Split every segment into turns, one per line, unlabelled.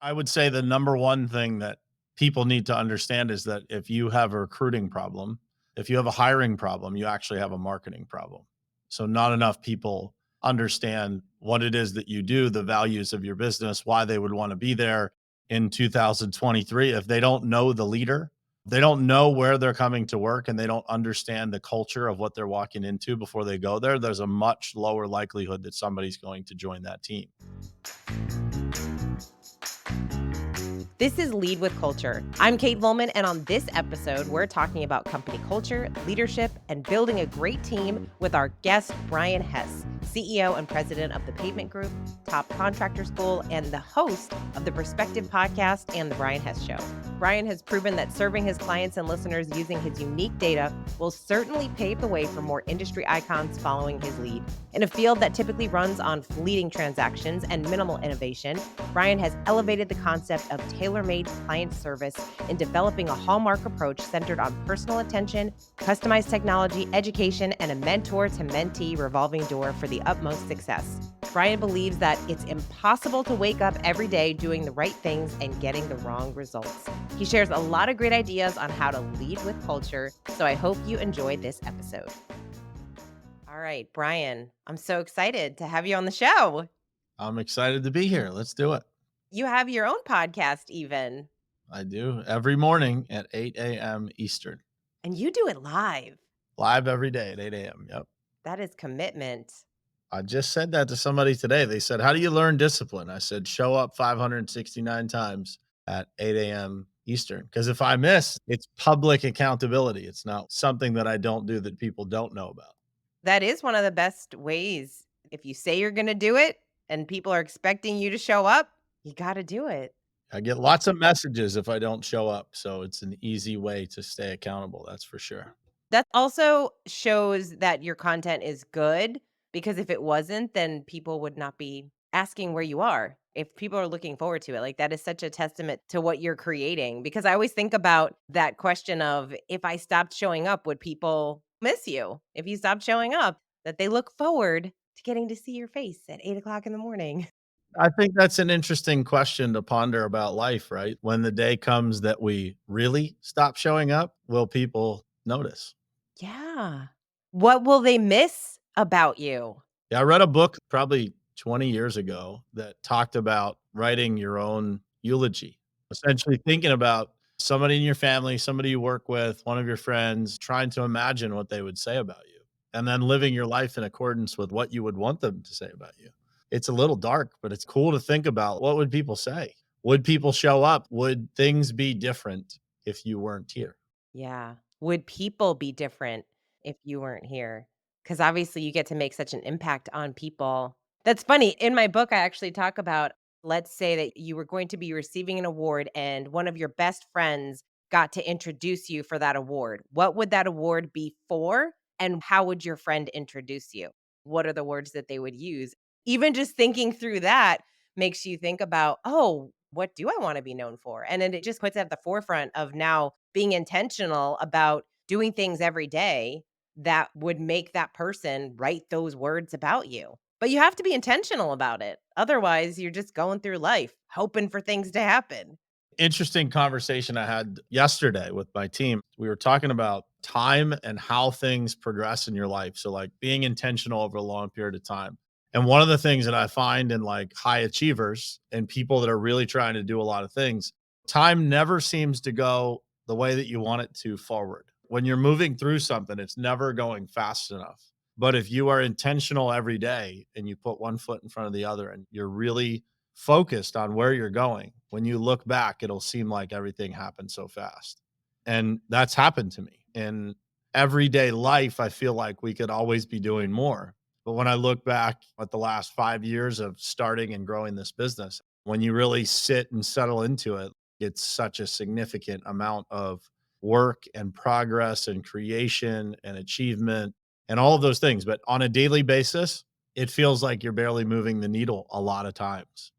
I would say the number one thing that people need to understand is that if you have a recruiting problem, if you have a hiring problem, you actually have a marketing problem. So, not enough people understand what it is that you do, the values of your business, why they would want to be there in 2023. If they don't know the leader, they don't know where they're coming to work, and they don't understand the culture of what they're walking into before they go there, there's a much lower likelihood that somebody's going to join that team.
This is Lead with Culture. I'm Kate Volman, and on this episode, we're talking about company culture, leadership, and building a great team with our guest, Brian Hess, CEO and president of the Pavement Group, Top Contractor School, and the host of the Perspective podcast and the Brian Hess Show. Brian has proven that serving his clients and listeners using his unique data will certainly pave the way for more industry icons following his lead. In a field that typically runs on fleeting transactions and minimal innovation, Brian has elevated the concept of tailor-made client service in developing a hallmark approach centered on personal attention, customized technology, education, and a mentor-to-mentee revolving door for the utmost success. Brian believes that it's impossible to wake up every day doing the right things and getting the wrong results. He shares a lot of great ideas on how to lead with culture, so I hope you enjoyed this episode. All right, Brian, I'm so excited to have you on the show.
I'm excited to be here. Let's do it.
You have your own podcast even,
I do every morning at 8 a.m. Eastern,
and you do it live.
live every day at 8 a.m. Yep.
That is commitment.
I just said that to somebody today. They said, "How do you learn discipline?" I said, "Show up 569 times at 8 a.m. Eastern." Because if I miss, it's public accountability. It's not something that I don't do that people don't know about.
That is one of the best ways. If you say you're going to do it and people are expecting you to show up, you got to do it.
I get lots of messages if I don't show up. So it's an easy way to stay accountable. That's for sure.
That also shows that your content is good because if it wasn't, then people would not be asking where you are. If people are looking forward to it, like that is such a testament to what you're creating. Because I always think about that question of if I stopped showing up, would people miss you? If you stopped showing up, that they look forward to getting to see your face at 8 o'clock in the morning.
I think that's an interesting question to ponder about life, right? When the day comes that we really stop showing up, will people notice?
Yeah. What will they miss about you?
Yeah, I read a book probably 20 years ago that talked about writing your own eulogy, essentially thinking about somebody in your family, somebody you work with, one of your friends, trying to imagine what they would say about you, and then living your life in accordance with what you would want them to say about you. It's a little dark, but it's cool to think about what would people say? Would people show up? Would things be different if you weren't here?
Yeah. Would people be different if you weren't here? Because obviously you get to make such an impact on people. That's funny. In my book, I actually talk about, let's say that you were going to be receiving an award and one of your best friends got to introduce you for that award. What would that award be for? And how would your friend introduce you? What are the words that they would use? Even just thinking through that makes you think about, oh, what do I want to be known for? And then it just puts it at the forefront of now being intentional about doing things every day that would make that person write those words about you. But you have to be intentional about it. Otherwise, you're just going through life hoping for things to happen.
Interesting conversation I had yesterday with my team. We were talking about time and how things progress in your life. So, like being intentional over a long period of time. And one of the things that I find in like high achievers and people that are really trying to do a lot of things, time never seems to go the way that you want it to forward. When you're moving through something, it's never going fast enough. But if you are intentional every day and you put one foot in front of the other and you're really focused on where you're going, when you look back, it'll seem like everything happened so fast. And that's happened to me. In everyday life, I feel like we could always be doing more. But when I look back at the last 5 years of starting and growing this business, when you really sit and settle into it, it's such a significant amount of work and progress and creation and achievement and all of those things. But on a daily basis, it feels like you're barely moving the needle a lot of times.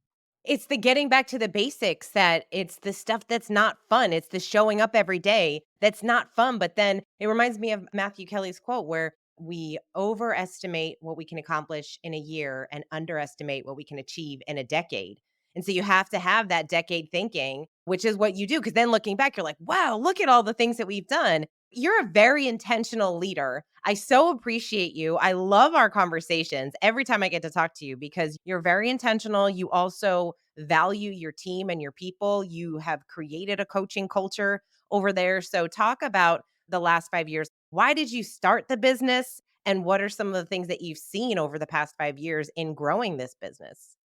It's the getting back to the basics that it's the stuff that's not fun. It's the showing up every day that's not fun. But then it reminds me of Matthew Kelly's quote where we overestimate what we can accomplish in a year and underestimate what we can achieve in a decade. And so you have to have that decade thinking, which is what you do. Cause then looking back, you're like, wow, look at all the things that we've done. You're a very intentional leader. I so appreciate you. I love our conversations every time I get to talk to you because you're very intentional. You also value your team and your people. You have created a coaching culture over there. So, talk about the last 5 years. Why did you start the business? And what are some of the things that you've seen over the past 5 years in growing this business?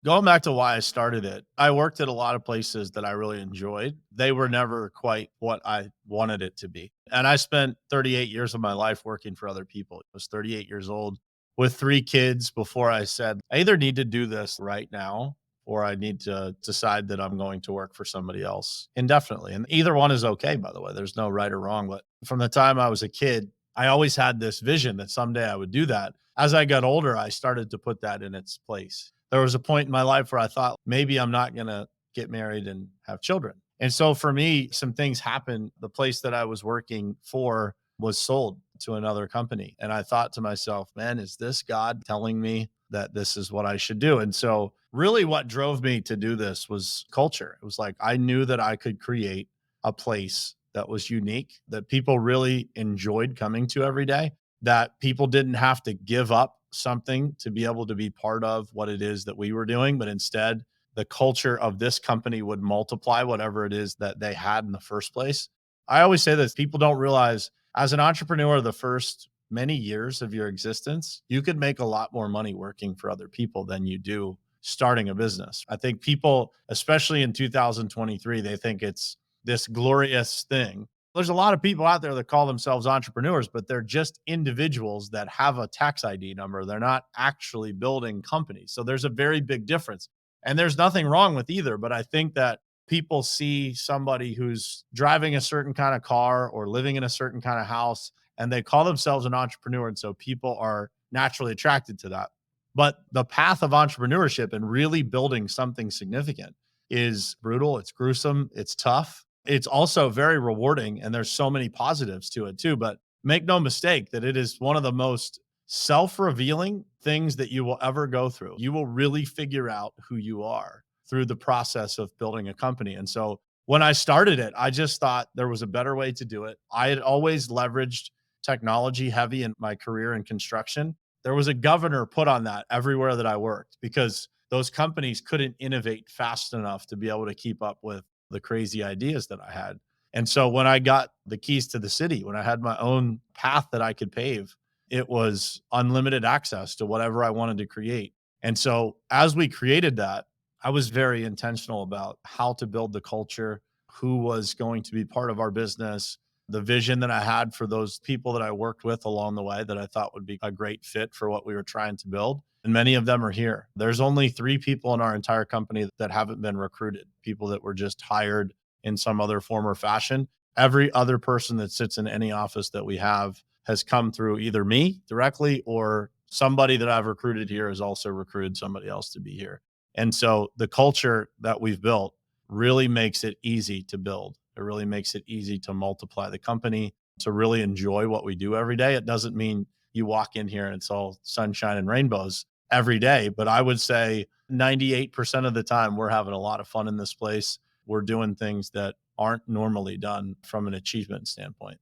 Going back to why I started it, I worked at a lot of places that I really enjoyed. They were never quite what I wanted it to be. And I spent 38 years of my life working for other people. I was 38 years old with 3 kids before I said, I either need to do this right now or I need to decide that I'm going to work for somebody else indefinitely. And either one is okay, by the way. There's no right or wrong. But from the time I was a kid, I always had this vision that someday I would do that. As I got older, I started to put that in its place. There was a point in my life where I thought maybe I'm not going to get married and have children. And so for me, some things happened. The place that I was working for was sold to another company. And I thought to myself, man, is this God telling me that this is what I should do? And so, really, what drove me to do this was culture. It was like I knew that I could create a place that was unique, that people really enjoyed coming to every day, that people didn't have to give up something to be able to be part of what it is that we were doing, but instead, the culture of this company would multiply whatever it is that they had in the first place. I always say this, people don't realize as an entrepreneur, the first many years of your existence, you could make a lot more money working for other people than you do starting a business. I think people, especially in 2023, they think it's this glorious thing. There's a lot of people out there that call themselves entrepreneurs, but they're just individuals that have a tax ID number. They're not actually building companies. So there's a very big difference. And there's nothing wrong with either. But I think that people see somebody who's driving a certain kind of car or living in a certain kind of house and they call themselves an entrepreneur. And so people are naturally attracted to that. But the path of entrepreneurship and really building something significant is brutal. It's gruesome. It's tough. It's also very rewarding. And there's so many positives to it too. But make no mistake that it is one of the most self revealing things that you will ever go through. You will really figure out who you are through the process of building a company. And so when I started it, I just thought there was a better way to do it. I had always leveraged technology heavy in my career in construction. There was a governor put on that everywhere that I worked because those companies couldn't innovate fast enough to be able to keep up with the crazy ideas that I had. And so when I got the keys to the city, when I had my own path that I could pave, it was unlimited access to whatever I wanted to create. And so as we created that, I was very intentional about how to build the culture, who was going to be part of our business, the vision that I had for those people that I worked with along the way that I thought would be a great fit for what we were trying to build. And many of them are here. There's only 3 people in our entire company that haven't been recruited, people that were just hired in some other form or fashion. Every other person that sits in any office that we have has come through either me directly or somebody that I've recruited here has also recruited somebody else to be here. And so the culture that we've built really makes it easy to build. It really makes it easy to multiply the company, to really enjoy what we do every day. It doesn't mean you walk in here and it's all sunshine and rainbows every day, but I would say 98% of the time we're having a lot of fun in this place. We're doing things that aren't normally done from an achievement standpoint.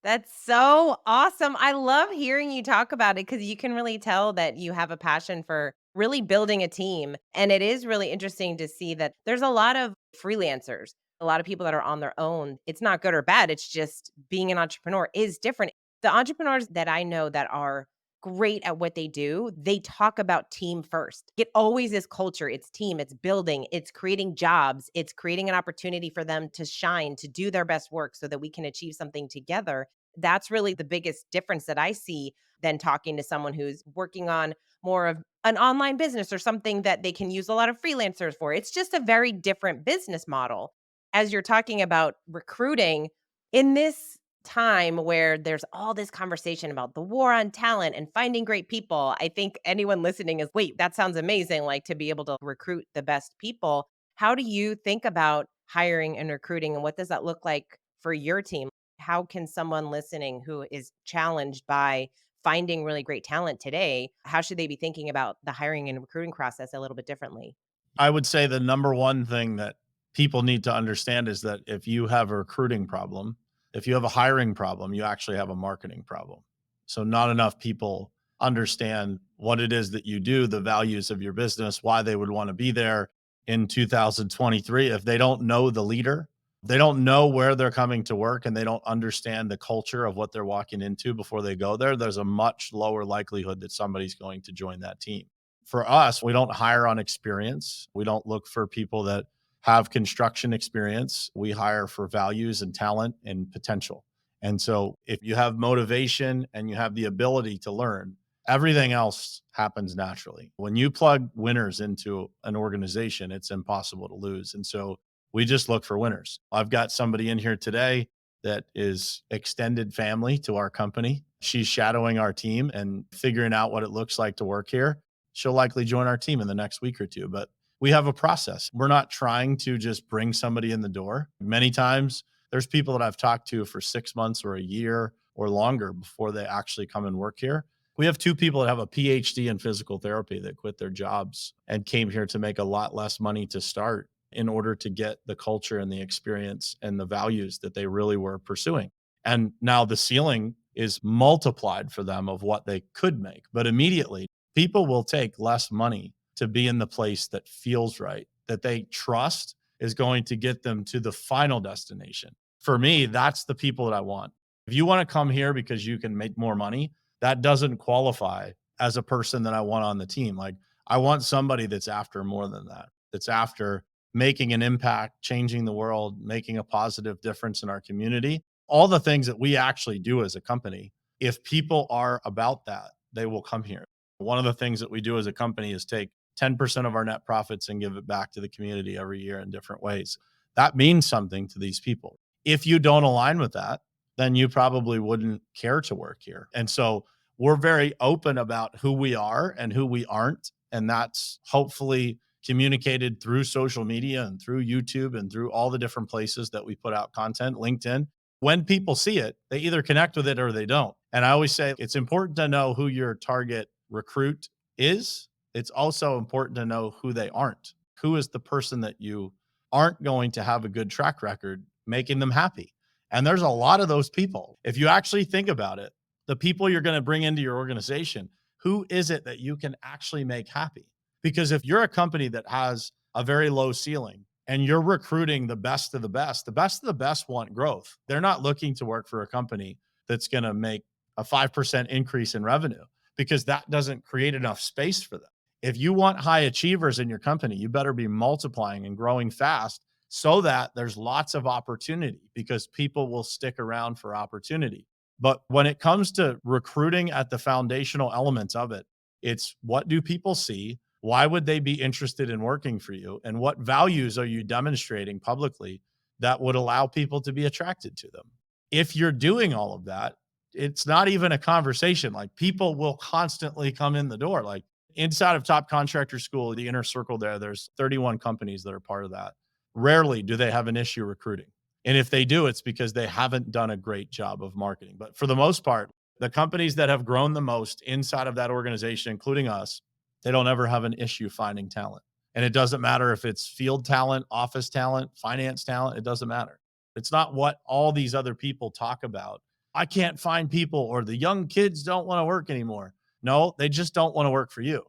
That's so awesome. I love hearing you talk about it because you can really tell that you have a passion for really building a team. And it is really interesting to see that there's a lot of freelancers, a lot of people that are on their own. It's not good or bad. It's just being an entrepreneur is different. The entrepreneurs that I know that are great at what they do, they talk about team first. It always is culture, it's team, it's building, it's creating jobs, it's creating an opportunity for them to shine, to do their best work so that we can achieve something together. That's really the biggest difference that I see than talking to someone who's working on more of an online business or something that they can use a lot of freelancers for. It's just a very different business model. As you're talking about recruiting in this time where there's all this conversation about the war on talent and finding great people, I think anyone listening is, wait, that sounds amazing, like to be able to recruit the best people. How do you think about hiring and recruiting, and what does that look like for your team? How can someone listening who is challenged by finding really great talent today, how should they be thinking about the hiring and recruiting process a little bit differently?
I would say the number one thing that people need to understand is that if you have a recruiting problem, if you have a hiring problem, you actually have a marketing problem. So, not enough people understand what it is that you do, the values of your business, why they would want to be there in 2023. If they don't know the leader, they don't know where they're coming to work, and they don't understand the culture of what they're walking into before they go there, there's a much lower likelihood that somebody's going to join that team. For us, we don't hire on experience. We don't look for people that have construction experience. We hire for values and talent and potential. And so if you have motivation and you have the ability to learn, everything else happens naturally. When you plug winners into an organization, it's impossible to lose. And so we just look for winners. I've got somebody in here today that is extended family to our company. She's shadowing our team and figuring out what it looks like to work here. She'll likely join our team in the next week or two, but we have a process. We're not trying to just bring somebody in the door. Many times there's people that I've talked to for 6 months or a year or longer before they actually come and work here. We have two people that have a PhD in physical therapy that quit their jobs and came here to make a lot less money to start in order to get the culture and the experience and the values that they really were pursuing. And now the ceiling is multiplied for them of what they could make. But immediately, people will take less money to be in the place that feels right, that they trust is going to get them to the final destination. For me, that's the people that I want. If you want to come here because you can make more money, that doesn't qualify as a person that I want on the team. Like, I want somebody that's after more than that, that's after making an impact, changing the world, making a positive difference in our community. All the things that we actually do as a company. If people are about that, they will come here. One of the things that we do as a company is take 10% of our net profits and give it back to the community every year in different ways. That means something to these people. If you don't align with that, then you probably wouldn't care to work here. And so we're very open about who we are and who we aren't. And that's hopefully communicated through social media and through YouTube and through all the different places that we put out content, LinkedIn. When people see it, they either connect with it or they don't. And I always say it's important to know who your target recruit is. It's also important to know who they aren't. Who is the person that you aren't going to have a good track record making them happy? And there's a lot of those people. If you actually think about it, the people you're going to bring into your organization, who is it that you can actually make happy? Because if you're a company that has a very low ceiling and you're recruiting the best of the best want growth. They're not looking to work for a company that's going to make a 5% increase in revenue because that doesn't create enough space for them. If you want high achievers in your company, you better be multiplying and growing fast so that there's lots of opportunity because people will stick around for opportunity. But when it comes to recruiting at the foundational elements of it, it's what do people see? Why would they be interested in working for you? And what values are you demonstrating publicly that would allow people to be attracted to them? If you're doing all of that, it's not even a conversation. Like, people will constantly come in the door. Like, inside of Top Contractor School, the inner circle there's 31 companies that are part of that. Rarely do they have an issue recruiting. And if they do, it's because they haven't done a great job of marketing. But for the most part, the companies that have grown the most inside of that organization, including us, they don't ever have an issue finding talent. And it doesn't matter if it's field talent, office talent, finance talent, it doesn't matter. It's not what all these other people talk about. I can't find people, or the young kids don't want to work anymore. No, they just don't want to work for you.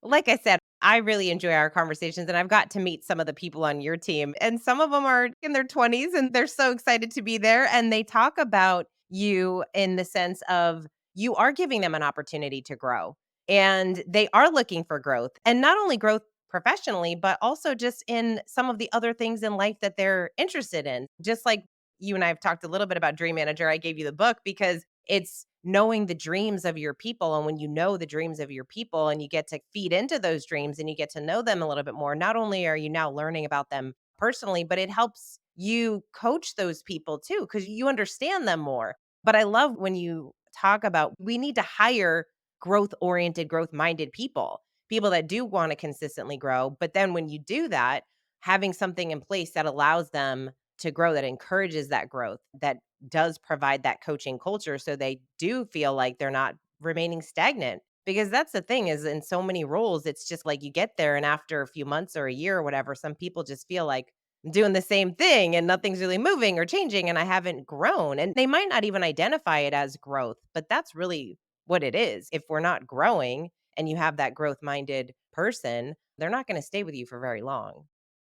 Like I said, I really enjoy our conversations, and I've got to meet some of the people on your team, and some of them are in their 20s and they're so excited to be there. And they talk about you in the sense of you are giving them an opportunity to grow, and they are looking for growth, and not only growth professionally, but also just in some of the other things in life that they're interested in. Just like you and I have talked a little bit about Dream Manager, I gave you the book because it's knowing the dreams of your people. And when you know the dreams of your people and you get to feed into those dreams and you get to know them a little bit more, not only are you now learning about them personally, but it helps you coach those people too, because you understand them more. But I love when you talk about we need to hire growth oriented, growth minded people, people that do want to consistently grow. But then when you do that, having something in place that allows them to grow, that encourages that growth, that does provide that coaching culture so they do feel like they're not remaining stagnant. Because that's the thing is in so many roles, it's just like you get there and after a few months or a year or whatever, some people just feel like I'm doing the same thing and nothing's really moving or changing and I haven't grown. And they might not even identify it as growth, but that's really what it is. If we're not growing and you have that growth minded person, they're not going to stay with you for very long.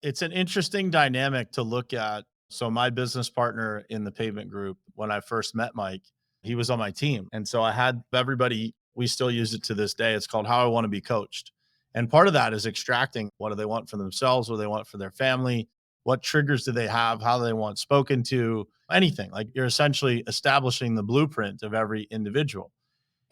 It's an interesting dynamic to look at. So my business partner in the Pavement Group, when I first met Mike, he was on my team. And so I had everybody, we still use it to this day. It's called How I Want to Be Coached. And part of that is extracting what do they want for themselves, what do they want for their family, what triggers do they have, how do they want spoken to, anything. Like you're essentially establishing the blueprint of every individual.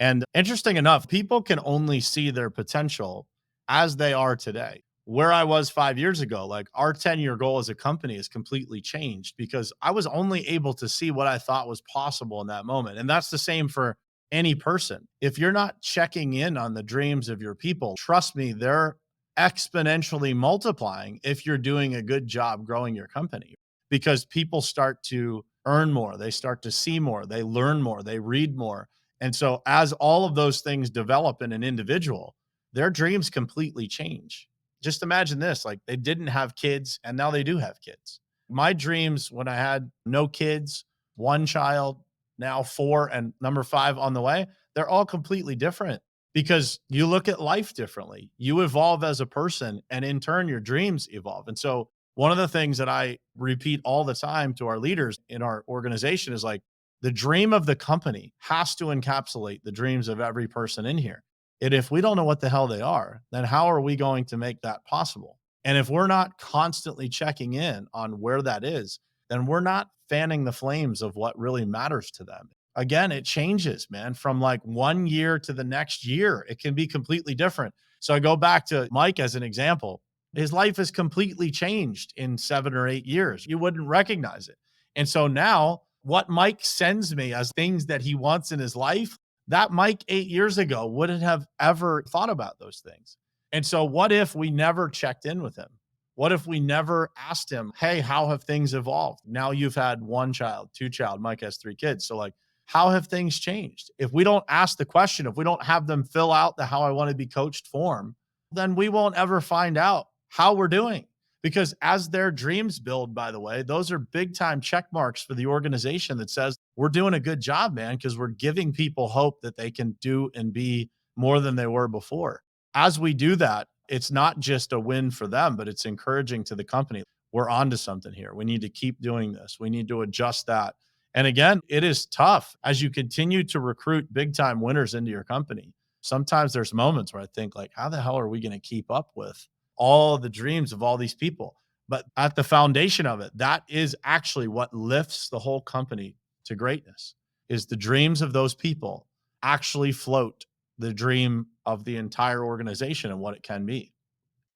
And interesting enough, people can only see their potential as they are today. Where I was 5 years ago, like our 10-year goal as a company has completely changed because I was only able to see what I thought was possible in that moment. And that's the same for any person. If you're not checking in on the dreams of your people, trust me, they're exponentially multiplying if you're doing a good job growing your company because people start to earn more, they start to see more, they learn more, they read more, and so, as all of those things develop in an individual, their dreams completely change. Just imagine this like they didn't have kids and now they do have kids. My dreams when I had no kids, one child, now four, and number five on the way, they're all completely different because you look at life differently. You evolve as a person, and in turn, your dreams evolve. And so, one of the things that I repeat all the time to our leaders in our organization is like, the dream of the company has to encapsulate the dreams of every person in here. And if we don't know what the hell they are, then how are we going to make that possible? And if we're not constantly checking in on where that is, then we're not fanning the flames of what really matters to them. Again, it changes, man, from like 1 year to the next year. It can be completely different. So I go back to Mike as an example. His life has completely changed in 7 or 8 years. You wouldn't recognize it. And so now what Mike sends me as things that he wants in his life, that Mike 8 years ago wouldn't have ever thought about those things. And so, what if we never checked in with him? What if we never asked him, hey, how have things evolved? Now you've had one child, two child, Mike has three kids. So, like, how have things changed? If we don't ask the question, if we don't have them fill out the how I want to be coached form, then we won't ever find out how we're doing. Because as their dreams build, by the way, those are big time check marks for the organization that says we're doing a good job, man, because we're giving people hope that they can do and be more than they were before. As we do that, it's not just a win for them, but it's encouraging to the company. We're onto something here. We need to keep doing this. We need to adjust that. And again, it is tough as you continue to recruit big time winners into your company. Sometimes there's moments where I think like, how the hell are we going to keep up with all the dreams of all these people? But at the foundation of it, that is actually what lifts the whole company to greatness is the dreams of those people actually float the dream of the entire organization and what it can be.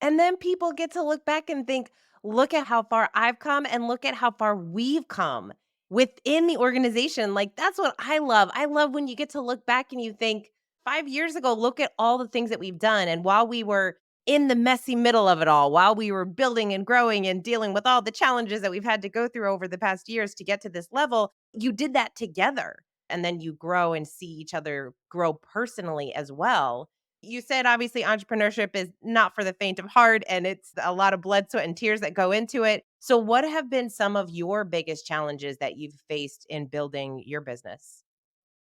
And then people get to look back and think, look at how far I've come and look at how far we've come within the organization. Like, that's what I love. I love when you get to look back and you think, 5 years ago, look at all the things that we've done. And while we were in the messy middle of it all, while we were building and growing and dealing with all the challenges that we've had to go through over the past years to get to this level, you did that together. And then you grow and see each other grow personally as well. You said obviously entrepreneurship is not for the faint of heart and it's a lot of blood, sweat, and tears that go into it. So, what have been some of your biggest challenges that you've faced in building your business?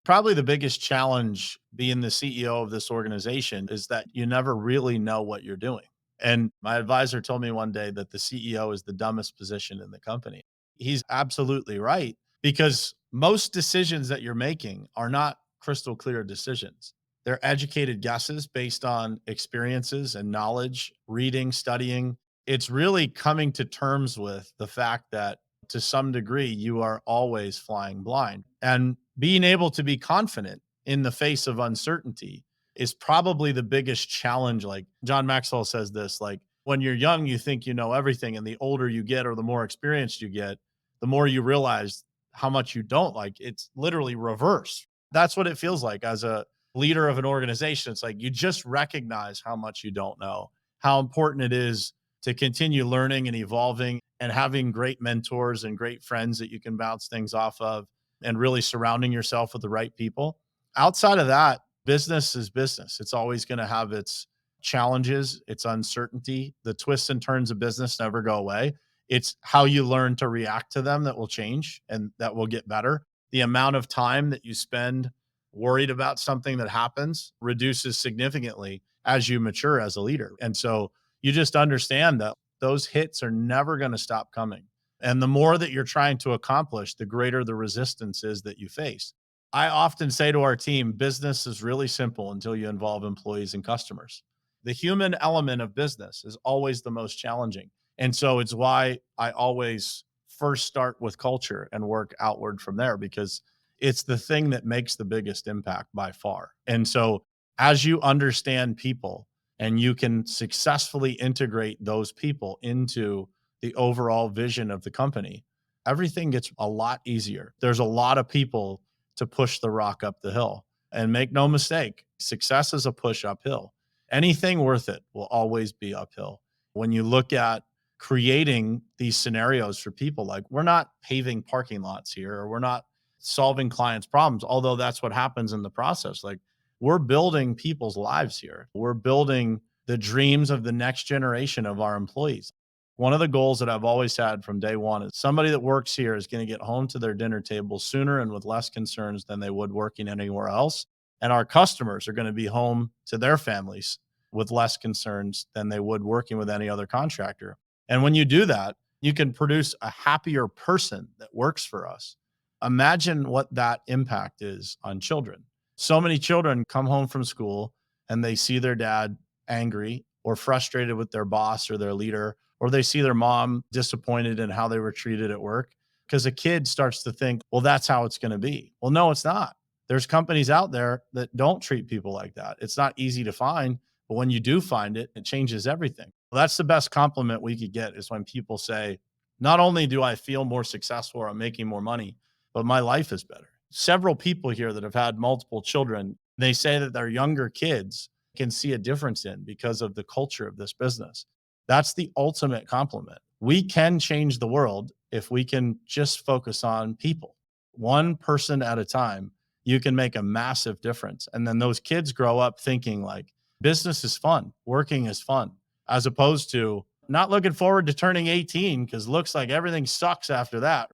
Probably the biggest challenge being the CEO of this organization is that you never really know what you're doing. And my advisor told me one day that the CEO is the dumbest position in the company. He's absolutely right because most decisions that you're making are not crystal clear decisions. They're educated guesses based on experiences and knowledge, reading, studying. It's really coming to terms with the fact that to some degree, you are always flying blind. And being able to be confident in the face of uncertainty is probably the biggest challenge. Like John Maxwell says this, like when you're young, you think you know everything. And the older you get or the more experienced you get, the more you realize how much you don't. Like it's literally reverse. That's what it feels like as a leader of an organization. It's like you just recognize how much you don't know, how important it is to continue learning and evolving and having great mentors and great friends that you can bounce things off of and really surrounding yourself with the right people. Outside of that, Business is business. It's always going to have its challenges, its uncertainty. The twists and turns of business never go away. It's how you learn to react to them that will change and that will get better. The amount of time that you spend worried about something that happens reduces significantly as you mature as a leader. And so you just understand that those hits are never going to stop coming. And the more that you're trying to accomplish, the greater the resistance is that you face. I often say to our team, business is really simple until you involve employees and customers. The human element of business is always the most challenging. And so it's why I always first start with culture and work outward from there because it's the thing that makes the biggest impact by far. And so as you understand people and you can successfully integrate those people into the overall vision of the company, everything gets a lot easier. There's a lot of people to push the rock up the hill. And make no mistake, success is a push uphill. Anything worth it will always be uphill. When you look at creating these scenarios for people, like we're not paving parking lots here, or we're not solving clients' problems, although that's what happens in the process. Like we're building people's lives here. We're building the dreams of the next generation of our employees. One of the goals that I've always had from day one is somebody that works here is going to get home to their dinner table sooner and with less concerns than they would working anywhere else. And our customers are going to be home to their families with less concerns than they would working with any other contractor. And when you do that, you can produce a happier person that works for us. Imagine what that impact is on children. So many children come home from school and they see their dad angry or frustrated with their boss or their leader, or they see their mom disappointed in how they were treated at work because a kid starts to think, well, that's how it's going to be. Well, no, it's not. There's companies out there that don't treat people like that. It's not easy to find, but when you do find it, it changes everything. Well, that's the best compliment we could get is when people say, not only do I feel more successful or I'm making more money, but my life is better. Several people here that have had multiple children, they say that their younger kids can see a difference in because of the culture of this business. That's the ultimate compliment. We can change the world if we can just focus on people. One person at a time, you can make a massive difference. And then those kids grow up thinking like business is fun, working is fun, as opposed to not looking forward to turning 18 because looks like everything sucks after that.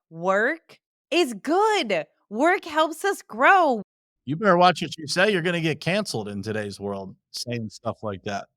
Work is good. Work helps us grow.
You better watch what you say. You're going to get canceled in today's world saying stuff like that.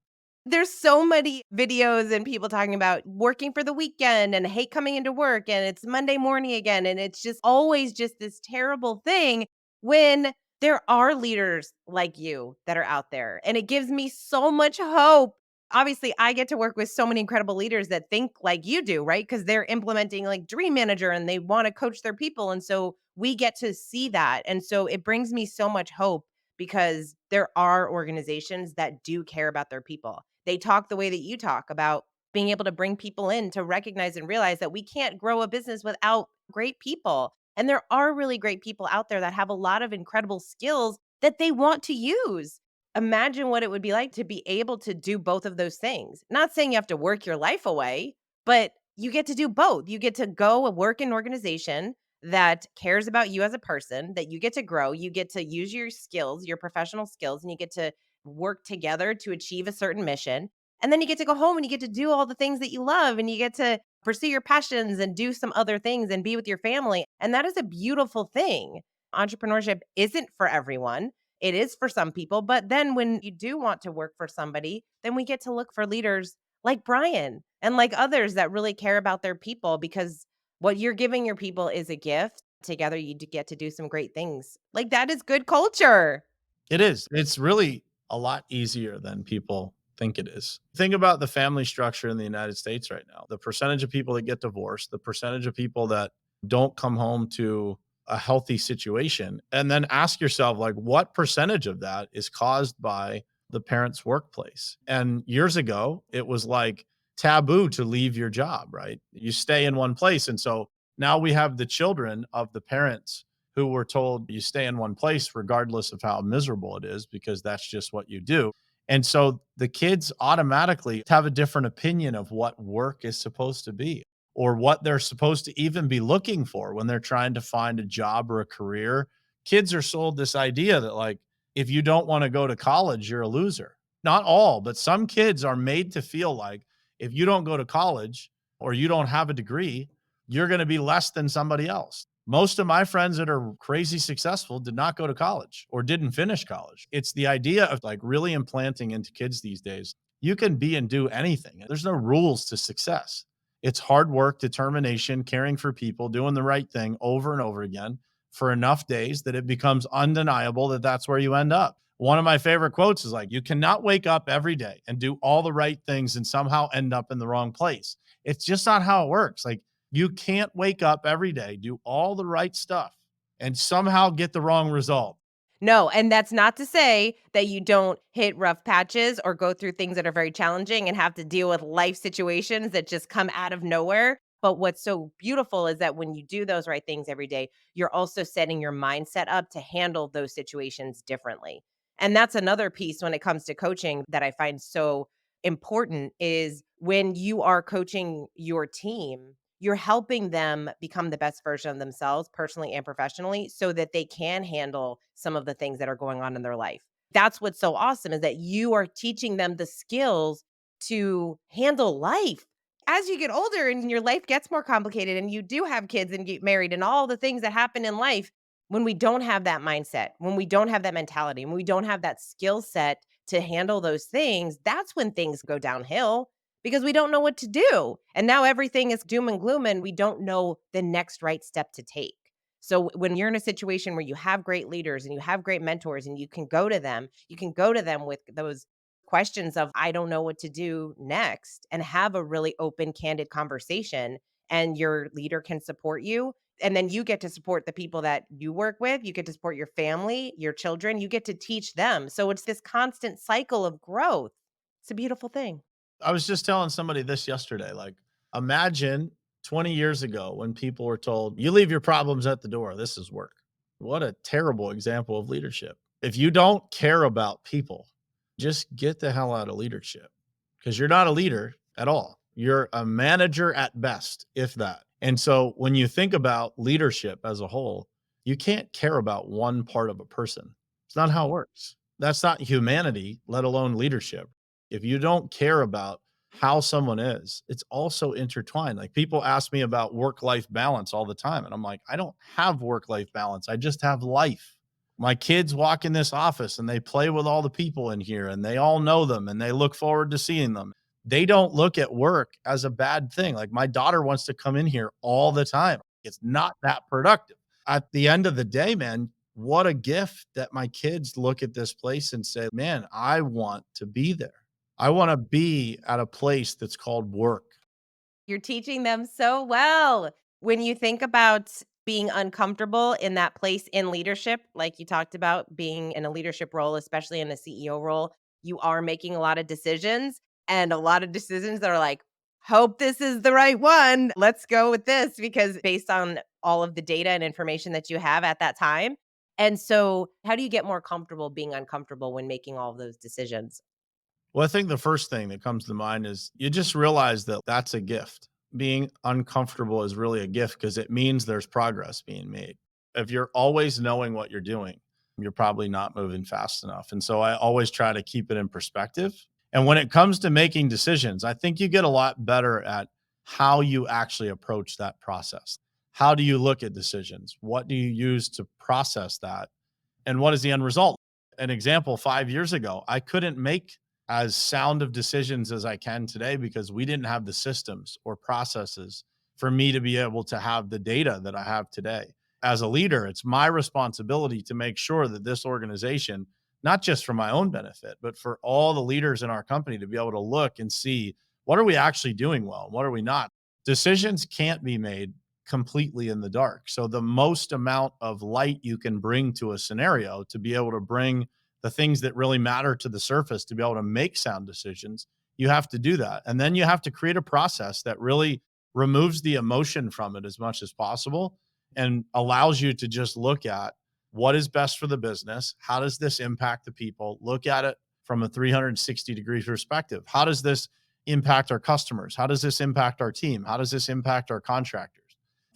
There's so many videos and people talking about working for the weekend and hate coming into work and it's Monday morning again. And it's just always just this terrible thing when there are leaders like you that are out there. And it gives me so much hope. Obviously, I get to work with so many incredible leaders that think like you do, right? Because they're implementing like Dream Manager and they want to coach their people. And so we get to see that. And so it brings me so much hope because there are organizations that do care about their people. They talk the way that you talk about being able to bring people in to recognize and realize that we can't grow a business without great people. And there are really great people out there that have a lot of incredible skills that they want to use. Imagine what it would be like to be able to do both of those things. Not saying you have to work your life away, but you get to do both. You get to go and work in an organization that cares about you as a person, that you get to grow, you get to use your skills, your professional skills, and you get to work together to achieve a certain mission. And then you get to go home and you get to do all the things that you love and you get to pursue your passions and do some other things and be with your family. And that is a beautiful thing. Entrepreneurship isn't for everyone. It is for some people. But then when you do want to work for somebody, then we get to look for leaders like Brian and like others that really care about their people because what you're giving your people is a gift. Together, you get to do some great things. Like that is good culture.
It is. It's really a lot easier than people think it is. Think about the family structure in the United States right now. The percentage of people that get divorced, the percentage of people that don't come home to a healthy situation, and then ask yourself like what percentage of that is caused by the parents' workplace. And years ago, it was like taboo to leave your job, right? You stay in one place. And so now we have the children of the parents who were told you stay in one place regardless of how miserable it is because that's just what you do. And so the kids automatically have a different opinion of what work is supposed to be or what they're supposed to even be looking for when they're trying to find a job or a career. Kids are sold this idea that like if you don't want to go to college, you're a loser. Not all, but some kids are made to feel like if you don't go to college or you don't have a degree, you're going to be less than somebody else. Most of my friends that are crazy successful did not go to college or didn't finish college. It's the idea of like really implanting into kids these days. You can be and do anything. There's no rules to success. It's hard work, determination, caring for people, doing the right thing over and over again for enough days that it becomes undeniable that that's where you end up. One of my favorite quotes is like, you cannot wake up every day and do all the right things and somehow end up in the wrong place. It's just not how it works. Like, you can't wake up every day, do all the right stuff, and somehow get the wrong result.
No, and that's not to say that you don't hit rough patches or go through things that are very challenging and have to deal with life situations that just come out of nowhere. But what's so beautiful is that when you do those right things every day, you're also setting your mindset up to handle those situations differently. And that's another piece when it comes to coaching that I find so important is when you are coaching your team, you're helping them become the best version of themselves personally and professionally so that they can handle some of the things that are going on in their life. That's what's so awesome is that you are teaching them the skills to handle life. As you get older and your life gets more complicated and you do have kids and get married and all the things that happen in life, when we don't have that mindset, when we don't have that mentality, when we don't have that skill set to handle those things, that's when things go downhill because we don't know what to do. And now everything is doom and gloom and we don't know the next right step to take. So when you're in a situation where you have great leaders and you have great mentors and you can go to them, you can go to them with those questions of I don't know what to do next and have a really open candid conversation and your leader can support you and then you get to support the people that you work with, you get to support your family, your children, you get to teach them. So it's this constant cycle of growth. It's a beautiful thing.
I was just telling somebody this yesterday. Like, imagine 20 years ago when people were told, you leave your problems at the door. This is work. What a terrible example of leadership. If you don't care about people, just get the hell out of leadership because you're not a leader at all. You're a manager at best, if that. And so when you think about leadership as a whole, you can't care about one part of a person. It's not how it works. That's not humanity, let alone leadership. If you don't care about how someone is, it's also intertwined. Like, people ask me about work life balance all the time. And I'm like, I don't have work life balance. I just have life. My kids walk in this office and they play with all the people in here and they all know them and they look forward to seeing them. They don't look at work as a bad thing. Like, my daughter wants to come in here all the time. It's not that productive. At the end of the day, man, what a gift that my kids look at this place and say, man, I want to be there. I want to be at a place that's called work.
You're teaching them so well. When you think about being uncomfortable in that place in leadership, like you talked about being in a leadership role, especially in a CEO role, you are making a lot of decisions and a lot of decisions that are like, hope this is the right one. Let's go with this because based on all of the data and information that you have at that time. And so, how do you get more comfortable being uncomfortable when making all of those decisions?
Well, I think the first thing that comes to mind is you just realize that that's a gift. Being uncomfortable is really a gift because it means there's progress being made. If you're always knowing what you're doing, you're probably not moving fast enough. And so I always try to keep it in perspective. And when it comes to making decisions, I think you get a lot better at how you actually approach that process. How do you look at decisions? What do you use to process that? And what is the end result? An example, 5 years ago, I couldn't make as sound of decisions as I can today because we didn't have the systems or processes for me to be able to have the data that I have today. As a leader, it's my responsibility to make sure that this organization, not just for my own benefit, but for all the leaders in our company to be able to look and see what are we actually doing well and what are we not. Decisions can't be made completely in the dark. So the most amount of light you can bring to a scenario to be able to bring the things that really matter to the surface to be able to make sound decisions, you have to do that. And then you have to create a process that really removes the emotion from it as much as possible and allows you to just look at what is best for the business. How does this impact the people? Look at it from a 360-degree perspective. How does this impact our customers? How does this impact our team? How does this impact our contractors?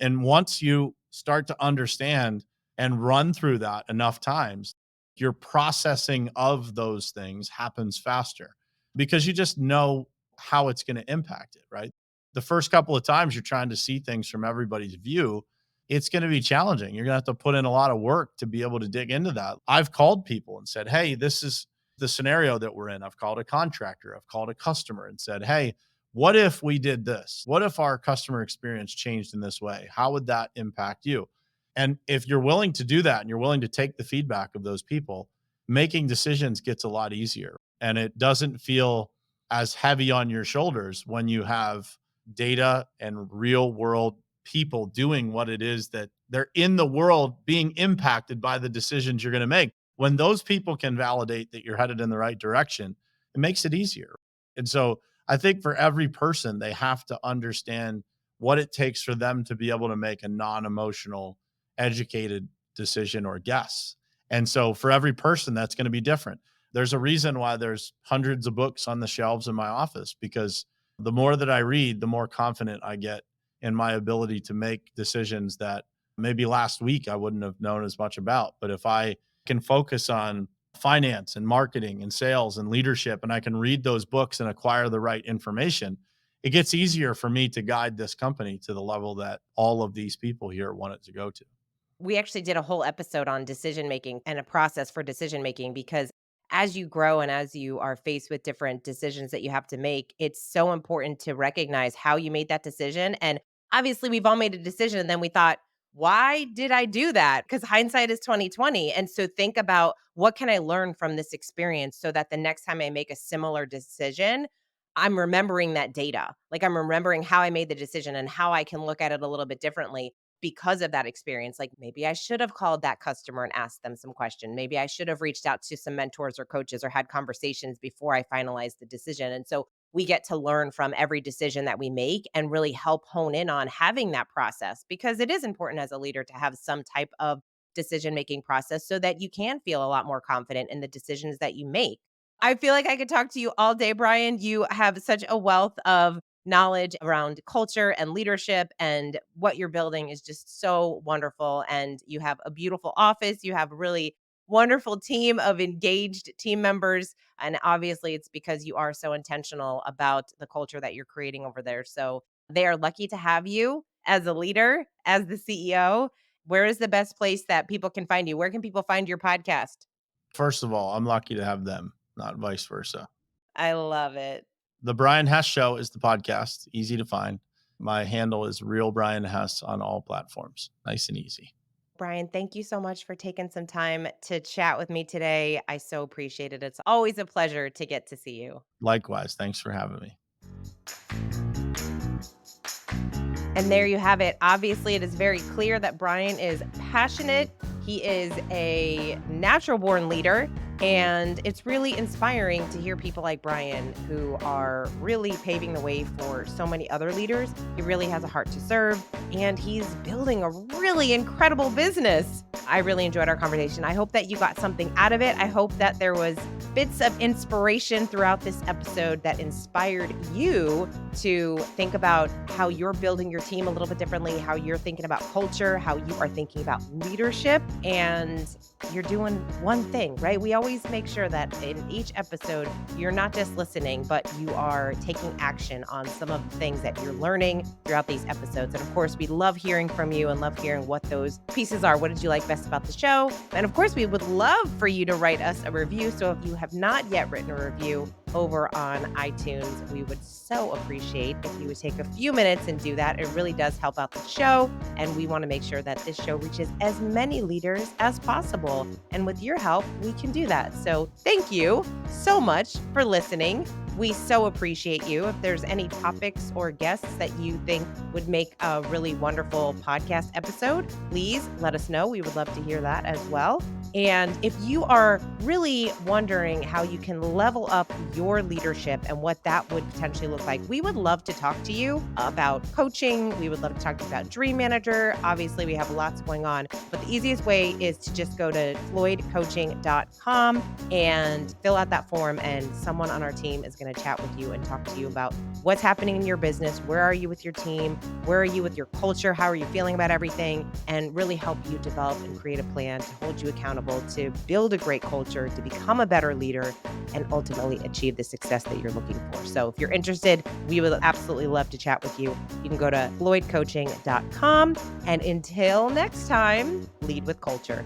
And once you start to understand and run through that enough times, your processing of those things happens faster because you just know how it's going to impact it, right? The first couple of times you're trying to see things from everybody's view, it's going to be challenging. You're going to have to put in a lot of work to be able to dig into that. I've called people and said, "Hey, this is the scenario that we're in." I've called a contractor, I've called a customer and said, "Hey, what if we did this? What if our customer experience changed in this way? How would that impact you?" And if you're willing to do that and you're willing to take the feedback of those people, making decisions gets a lot easier. And it doesn't feel as heavy on your shoulders when you have data and real world people doing what it is that they're in the world being impacted by the decisions you're going to make. When those people can validate that you're headed in the right direction, it makes it easier. And so I think for every person, they have to understand what it takes for them to be able to make a non emotional, educated decision or guess. And so for every person, that's going to be different. There's a reason why there's hundreds of books on the shelves in my office, because the more that I read, the more confident I get in my ability to make decisions that maybe last week I wouldn't have known as much about. But if I can focus on finance and marketing and sales and leadership, and I can read those books and acquire the right information, it gets easier for me to guide this company to the level that all of these people here want it to go to.
We actually did a whole episode on decision making and a process for decision making because as you grow and as you are faced with different decisions that you have to make, it's so important to recognize how you made that decision. And obviously, we've all made a decision and then we thought, why did I do that? Because hindsight is 2020. And so think about what can I learn from this experience so that the next time I make a similar decision, I'm remembering that data. Like I'm remembering how I made the decision and how I can look at it a little bit differently because of that experience. Like maybe I should have called that customer and asked them some question. Maybe I should have reached out to some mentors or coaches or had conversations before I finalized the decision. And so we get to learn from every decision that we make and really help hone in on having that process because it is important as a leader to have some type of decision making process so that you can feel a lot more confident in the decisions that you make. I feel like I could talk to you all day, Brian. You have such a wealth of knowledge around culture and leadership, and what you're building is just so wonderful. And you have a beautiful office. You have a really wonderful team of engaged team members. And obviously, it's because you are so intentional about the culture that you're creating over there. So they are lucky to have you as a leader, as the CEO. Where is the best place that people can find you? Where can people find your podcast?
First of all, I'm lucky to have them, not vice versa.
I love it.
The Brian Hess Show is the podcast, easy to find. My handle is Real Brian Hess on all platforms. Nice and easy.
Brian, thank you so much for taking some time to chat with me today. I so appreciate it. It's always a pleasure to get to see you.
Likewise, thanks for having me.
And there you have it. Obviously, it is very clear that Brian is passionate. He is a natural born leader. And it's really inspiring to hear people like Brian who are really paving the way for so many other leaders. He really has a heart to serve, and he's building a really incredible business. I really enjoyed our conversation. I hope that you got something out of it. I hope that there was bits of inspiration throughout this episode that inspired you to think about how you're building your team a little bit differently, how you're thinking about culture, how you are thinking about leadership, and you're doing one thing, right? We always make sure that in each episode, you're not just listening, but you are taking action on some of the things that you're learning throughout these episodes. And of course, we love hearing from you and love hearing what those pieces are. What did you like best about the show? And of course, we would love for you to write us a review. So if you have not yet written a review over on iTunes, we would so appreciate if you would take a few minutes and do that. It really does help out the show. And we want to make sure that this show reaches as many leaders as possible. And with your help, we can do that. So thank you so much for listening. We so appreciate you. If there's any topics or guests that you think would make a really wonderful podcast episode, please let us know. We would love to hear that as well. And if you are really wondering how you can level up your leadership and what that would potentially look like, we would love to talk to you about coaching. We would love to talk to you about Dream Manager. Obviously, we have lots going on, but the easiest way is to just go to floydcoaching.com and fill out that form, and someone on our team is going to chat with you and talk to you about what's happening in your business, where are you with your team, where are you with your culture, how are you feeling about everything, and really help you develop and create a plan to hold you accountable to build a great culture, to become a better leader, and ultimately achieve the success that you're looking for. So if you're interested, we would absolutely love to chat with you. You can go to floydcoaching.com. And until next time, lead with culture.